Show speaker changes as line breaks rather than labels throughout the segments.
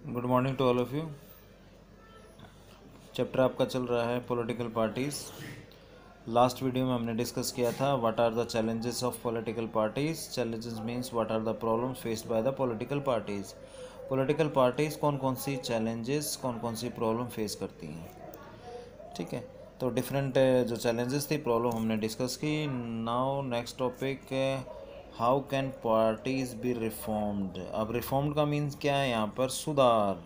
Good morning to all of you. Chapter आपका चल रहा है पॉलिटिकल पार्टीज़। लास्ट वीडियो में हमने डिस्कस किया था what are the challenges of political parties. Challenges means what are the problems faced by the political parties. Political parties कौन कौन सी चैलेंजेस, कौन कौन सी प्रॉब्लम फेस करती हैं। ठीक है, तो डिफरेंट जो चैलेंजेस थी, प्रॉब्लम हमने डिस्कस की। Now next topic, how can parties B reformed. अब रिफॉर्म्ड का मीन्स क्या है यहाँ पर? सुधार,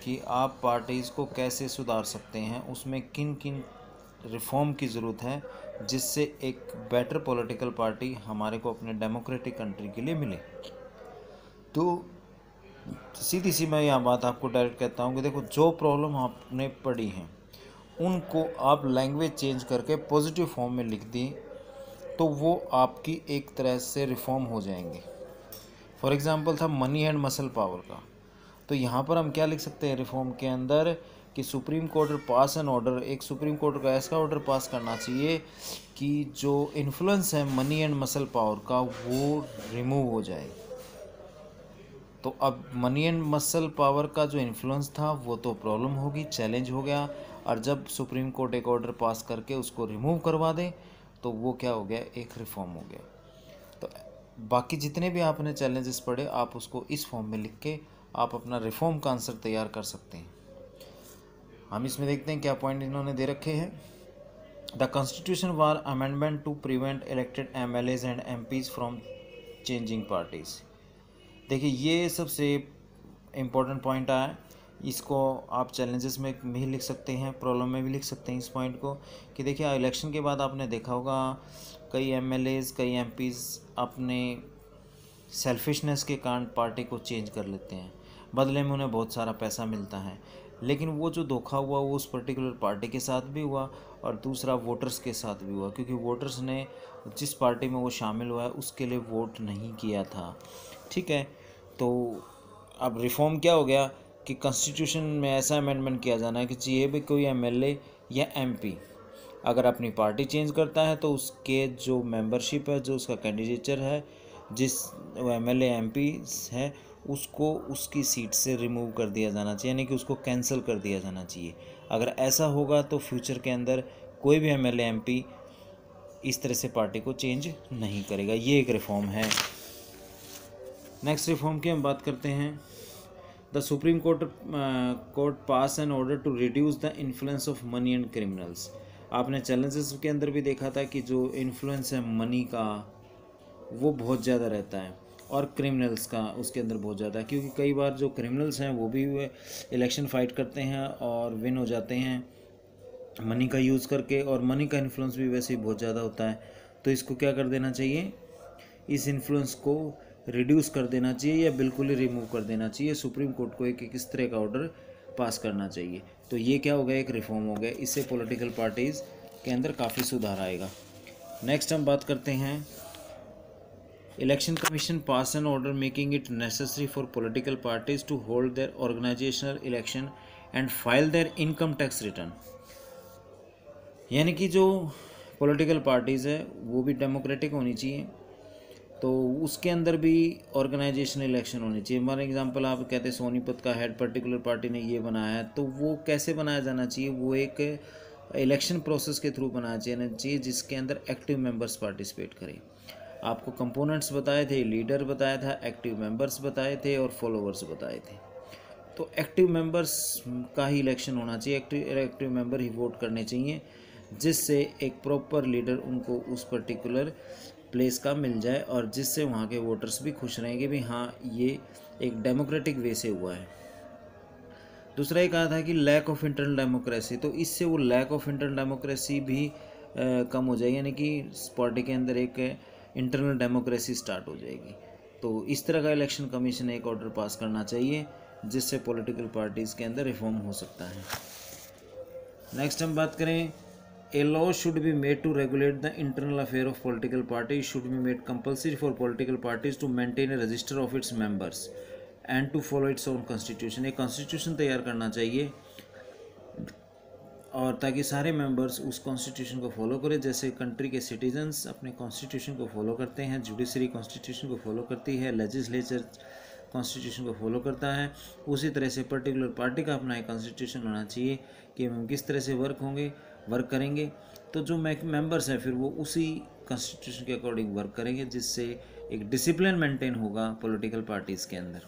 कि आप पार्टीज़ को कैसे सुधार सकते हैं, उसमें किन किन रिफॉर्म की ज़रूरत है जिससे एक बेटर पॉलिटिकल पार्टी हमारे को अपने डेमोक्रेटिक कंट्री के लिए मिले। तो सीधी सी मैं यहाँ बात आपको डायरेक्ट कहता हूँ कि देखो, जो प्रॉब्लम आपने पढ़ी हैं उनको आप लैंग्वेज चेंज करके पॉजिटिव फॉर्म में लिख दी तो वो आपकी एक तरह से रिफॉर्म हो जाएंगे। फॉर एग्ज़ाम्पल था मनी एंड मसल पावर का, तो यहाँ पर हम क्या लिख सकते हैं रिफॉर्म के अंदर कि supreme court pass an order, एक सुप्रीम कोर्ट का ऐसा ऑर्डर पास करना चाहिए कि जो इन्फ्लुएंस है मनी एंड मसल पावर का वो रिमूव हो जाए। तो अब मनी एंड मसल पावर का जो इन्फ्लुएंस था वो तो प्रॉब्लम होगी, चैलेंज हो गया, और जब सुप्रीम कोर्ट एक ऑर्डर पास करके उसको रिमूव करवा दे तो वो क्या हो गया? एक रिफॉर्म हो गया। तो बाकी जितने भी आपने चैलेंजेस पढ़े आप उसको इस फॉर्म में लिख के आप अपना रिफॉर्म का आंसर तैयार कर सकते हैं। हम इसमें देखते हैं क्या पॉइंट इन्होंने दे रखे हैं। The constitution was amendment to prevent elected MLAs and MPs from changing parties. देखिए, ये सबसे इम्पोर्टेंट पॉइंट आया। इसको आप चैलेंजेस में भी लिख सकते हैं, प्रॉब्लम में भी लिख सकते हैं इस पॉइंट को, कि देखिए इलेक्शन के बाद आपने देखा होगा कई MLAs, कई MPs अपने सेल्फिशनेस के कारण पार्टी को चेंज कर लेते हैं, बदले में उन्हें बहुत सारा पैसा मिलता है, लेकिन वो जो धोखा हुआ वो उस पर्टिकुलर पार्टी के साथ भी हुआ और दूसरा वोटर्स के साथ भी हुआ, क्योंकि वोटर्स ने जिस पार्टी में वो शामिल हुआ है उसके लिए वोट नहीं किया था। ठीक है, तो अब रिफॉर्म क्या हो गया कि कॉन्स्टिट्यूशन में ऐसा अमेंडमेंट किया जाना है कि चाहिए भी कोई MLA या MP अगर अपनी पार्टी चेंज करता है तो उसके जो मेंबरशिप है, जो उसका कैंडिडेचर है, जिस MLA MP है, उसको उसकी सीट से रिमूव कर दिया जाना चाहिए, यानी कि उसको कैंसिल कर दिया जाना चाहिए। अगर ऐसा होगा तो फ्यूचर के अंदर कोई भी MLA MP इस तरह से पार्टी को चेंज नहीं करेगा। ये एक रिफॉर्म है। नेक्स्ट रिफॉर्म की हम बात करते हैं। The supreme court pass an order to reduce the influence of money and criminals. आपने चैलेंजेस के अंदर भी देखा था कि जो इन्फ्लुएंस है मनी का वो बहुत ज़्यादा रहता है और क्रिमिनल्स का उसके अंदर बहुत ज़्यादा है, क्योंकि कई बार जो क्रिमिनल्स हैं वो भी इलेक्शन फाइट करते हैं और विन हो जाते हैं मनी का यूज़ करके, और मनी का इन्फ्लुएंस भी वैसे ही बहुत ज़्यादा होता है। तो इसको क्या कर देना चाहिए? इस इन्फ्लुएंस को रिड्यूस कर देना चाहिए या बिल्कुल ही रिमूव कर देना चाहिए। सुप्रीम कोर्ट को एक इस तरह का ऑर्डर पास करना चाहिए। तो ये क्या हो गया? एक रिफॉर्म हो गया। इससे पॉलिटिकल पार्टीज़ के अंदर काफ़ी सुधार आएगा। नेक्स्ट हम बात करते हैं, election commission pass an order making it necessary for political parties to hold their organisational election and file their income tax return. यानी कि जो पॉलिटिकल पार्टीज़ है वो भी डेमोक्रेटिक होनी चाहिए, तो उसके अंदर भी ऑर्गेनाइजेशन इलेक्शन होनी चाहिए। फॉर एग्जांपल आप कहते हैं सोनीपत का हेड पर्टिकुलर पार्टी ने ये बनाया है, तो वो कैसे बनाया जाना चाहिए? वो एक इलेक्शन प्रोसेस के थ्रू बनाया जाना चाहिए जिसके अंदर एक्टिव मेंबर्स पार्टिसिपेट करें। आपको कंपोनेंट्स बताए थे, लीडर बताया था, एक्टिव मेंबर्स बताए थे और फॉलोवर्स बताए थे। तो एक्टिव मेंबर्स का ही इलेक्शन होना चाहिए, एक्टिव मेंबर ही वोट करने चाहिए, जिससे एक प्रॉपर लीडर उनको उस पर्टिकुलर प्लेस का मिल जाए और जिससे वहाँ के वोटर्स भी खुश रहेंगे भी हाँ ये एक डेमोक्रेटिक वे से हुआ है। दूसरा ये कहा था कि लैक ऑफ इंटरनल डेमोक्रेसी, तो इससे वो लैक ऑफ इंटरनल डेमोक्रेसी भी कम हो जाएगी, यानी कि पार्टी के अंदर एक इंटरनल डेमोक्रेसी स्टार्ट हो जाएगी। तो इस तरह का इलेक्शन कमीशन एक ऑर्डर पास करना चाहिए जिससे पॉलिटिकल पार्टीज़ के अंदर रिफॉर्म हो सकता है। नेक्स्ट हम बात करें, A law should be made to regulate the internal affair of political parties should be made compulsory for political parties to maintain a register of its members and to follow its own constitution। एक constitution तैयार करना चाहिए और ताकि सारे members उस constitution को follow करें, जैसे कंट्री के सिटीजन्स अपने कॉन्स्टिट्यूशन को फॉलो करते हैं, जुडिशरी कॉन्स्टिट्यूशन को फॉलो करती है, लेजिस्लेचर कॉन्स्टिट्यूशन को फॉलो करता है, उसी तरह से पर्टिकुलर पार्टी का अपना एक कॉन्स्टिट्यूशन होना चाहिए कि हम किस तरह से वर्क करेंगे। तो जो मेंबर्स हैं फिर वो उसी कॉन्स्टिट्यूशन के अकॉर्डिंग वर्क करेंगे, जिससे एक डिसिप्लिन मेंटेन होगा पॉलिटिकल पार्टीज़ के अंदर।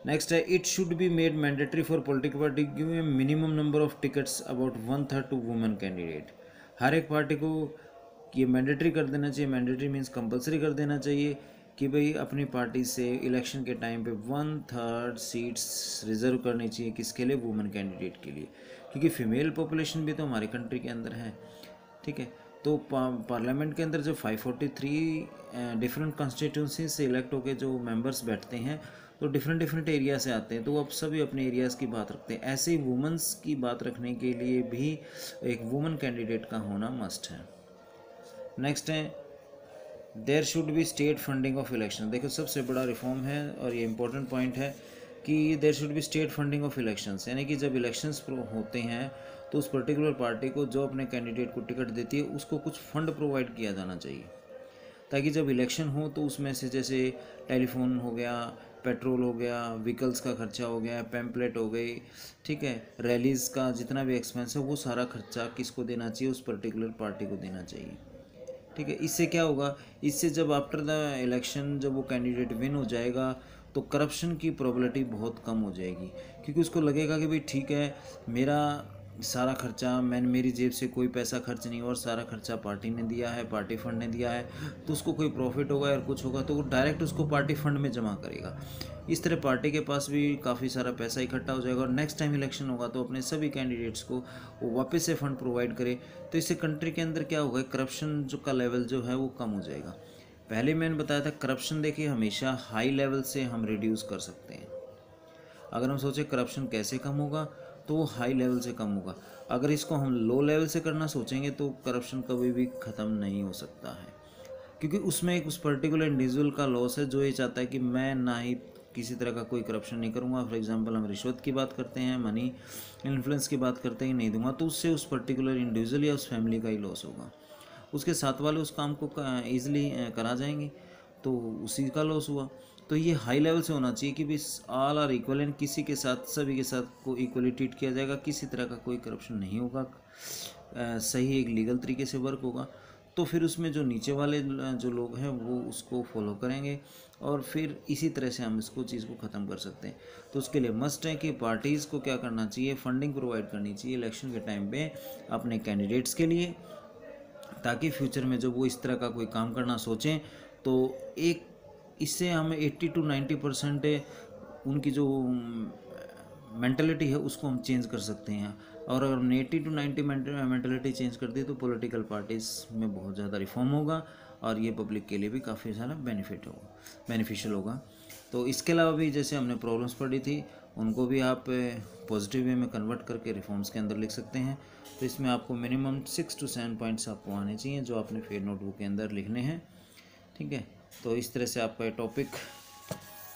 नेक्स्ट है, it should be made mandatory for political party give a minimum number of tickets about 1/3 to women candidate. हर एक पार्टी को ये मैंडेटरी कर देना चाहिए, मैंडेटरी मीन्स कंपलसरी कर देना चाहिए कि भाई अपनी पार्टी से इलेक्शन के टाइम पे 1/3 सीट्स रिजर्व करनी चाहिए, किसके लिए, वुमेन कैंडिडेट के लिए, क्योंकि फीमेल पॉपुलेशन भी तो हमारी कंट्री के अंदर है। ठीक है, तो पार्लियामेंट के अंदर जो 543 डिफरेंट कॉन्स्टिट्यूंसी से इलेक्ट होकर जो मेंबर्स बैठते हैं तो डिफरेंट एरिया से आते हैं, तो अब सभी अपने एरियाज़ की बात रखते हैं। ऐसे ही वुमेंस की बात रखने के लिए भी एक वुमेन कैंडिडेट का होना मस्ट है। नेक्स्ट है, there should be state funding of election. देखो सबसे बड़ा रिफॉर्म है और ये इंपॉर्टेंट पॉइंट है कि there should be state funding of elections, यानी कि जब इलेक्शंस होते हैं तो उस पर्टिकुलर पार्टी को जो अपने कैंडिडेट को टिकट देती है उसको कुछ फंड प्रोवाइड किया जाना चाहिए, ताकि जब इलेक्शन हो तो उसमें से जैसे टेलीफोन हो गया, पेट्रोल हो गया, व्हीकल्स का खर्चा हो गया, पैम्पलेट हो गई, ठीक है, रैलीज़ का जितना भी एक्सपेंस है वो सारा खर्चा किसको देना चाहिए, उस पर्टिकुलर पार्टी को देना चाहिए। ठीक है, इससे क्या होगा, इससे जब आफ्टर द इलेक्शन जब वो कैंडिडेट विन हो जाएगा तो करप्शन की प्रोबेबिलिटी बहुत कम हो जाएगी, क्योंकि उसको लगेगा कि भाई ठीक है, मेरा सारा खर्चा मेरी जेब से कोई पैसा खर्च नहीं और सारा खर्चा पार्टी ने दिया है, पार्टी फंड ने दिया है, तो उसको कोई प्रॉफिट होगा या कुछ होगा तो वो डायरेक्ट उसको पार्टी फंड में जमा करेगा। इस तरह पार्टी के पास भी काफ़ी सारा पैसा इकट्ठा हो जाएगा और नेक्स्ट टाइम इलेक्शन होगा तो अपने सभी कैंडिडेट्स को वो वापस से फंड प्रोवाइड करे। तो इससे कंट्री के अंदर क्या होगा, करप्शन जो का लेवल जो है वो कम हो जाएगा। पहले मैंने बताया था करप्शन देखिए हमेशा हाई लेवल से हम रिड्यूस कर सकते हैं। अगर हम सोचें करप्शन कैसे कम होगा तो वो हाई लेवल से कम होगा। अगर इसको हम लो लेवल से करना सोचेंगे तो करप्शन कभी भी ख़त्म नहीं हो सकता है, क्योंकि उसमें एक उस पर्टिकुलर इंडिविजुअल का लॉस है जो ये चाहता है कि मैं ना ही किसी तरह का कोई करप्शन नहीं करूँगा। फॉर एग्जांपल हम रिश्वत की बात करते हैं, मनी इन्फ्लुएंस की बात करते हैं, नहीं दूंगा, तो उससे उस पर्टिकुलर इंडिविजुअल या उस फैमिली का ही लॉस होगा। उसके साथ वाले उस काम को ईजिली करा जाएंगे तो उसी का लॉस हुआ। तो ये हाई लेवल से होना चाहिए कि भी ऑल आर इक्वल एंड किसी के साथ सभी के साथ को इक्वली ट्रीट किया जाएगा, किसी तरह का कोई करप्शन नहीं होगा, सही एक लीगल तरीके से वर्क होगा। तो फिर उसमें जो नीचे वाले जो लोग हैं वो उसको फॉलो करेंगे और फिर इसी तरह से हम इसको चीज़ को ख़त्म कर सकते हैं। तो उसके लिए मस्ट है कि पार्टीज़ को क्या करना चाहिए, फंडिंग प्रोवाइड करनी चाहिए इलेक्शन के टाइम पे अपने कैंडिडेट्स के लिए, ताकि फ्यूचर में जब वो इस तरह का कोई काम करना सोचें तो एक इससे हमें 80 to 90% उनकी जो मेंटलिटी है उसको हम चेंज कर सकते हैं। और अगर हमने 80 to 90 मेंटलिटी चेंज कर दी तो पॉलिटिकल पार्टीज़ में बहुत ज़्यादा रिफॉर्म होगा और ये पब्लिक के लिए भी काफ़ी ज़्यादा बेनिफिशियल होगा। तो इसके अलावा भी जैसे हमने प्रॉब्लम्स पढ़ी थी उनको भी आप पॉजिटिव वे में कन्वर्ट करके रिफॉर्म्स के अंदर लिख सकते हैं। तो इसमें आपको मिनिमम 6 to 7 पॉइंट्स आपको आने चाहिए जो आपने फेयर नोटबुक के अंदर लिखने हैं। ठीक है, तो इस तरह से आपका ये टॉपिक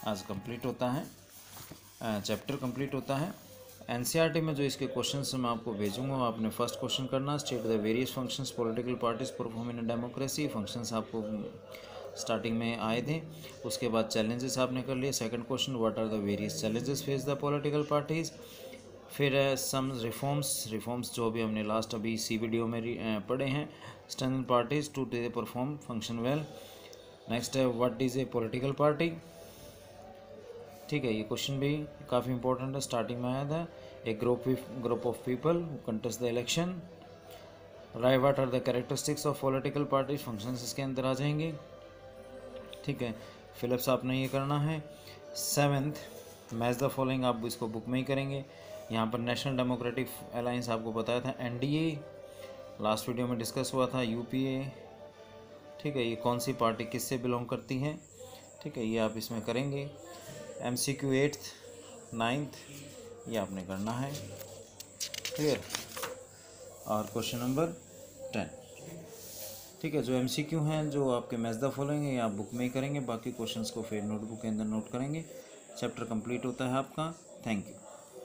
आज कंप्लीट होता है, चैप्टर कंप्लीट होता है। एनसीईआरटी में जो इसके क्वेश्चंस मैं आपको भेजूंगा वो आपने फर्स्ट क्वेश्चन करना, state the various functions political parties perform in democracy. Functions आपको स्टार्टिंग में आए थे। उसके बाद चैलेंजेस आपने कर लिए। Second question, what are the various challenges face the political parties. फिर सम रिफॉर्म्स जो भी हमने लास्ट अभी इसी वीडियो में पढ़े हैं। Strengthen parties to they perform function well. Next है what is a political party. ठीक है, ये क्वेश्चन भी काफ़ी इंपॉर्टेंट है, स्टार्टिंग में आया था। A group of people who contest the election. Right, what are the characteristics of political party. Functions इसके अंदर आ जाएंगे। ठीक है, फिलिप्स आपने ये करना है। 7th, मैच द फॉलोइंग, आप इसको बुक में ही करेंगे। यहाँ पर नेशनल डेमोक्रेटिक अलायंस आपको बताया था, NDA लास्ट वीडियो में डिस्कस हुआ था, UPA। ठीक है, ये कौन सी पार्टी किससे बिलोंग करती है। ठीक है, ये आप इसमें करेंगे। MCQ 8th 9th ये आपने करना है, क्लियर। और क्वेश्चन नंबर 10। ठीक है, जो MCQ हैं जो आपके मैच द फॉलोइंग है ये आप बुक में ही करेंगे, बाकी क्वेश्चंस को फिर नोटबुक के अंदर नोट करेंगे। चैप्टर कंप्लीट होता है आपका। Thank you.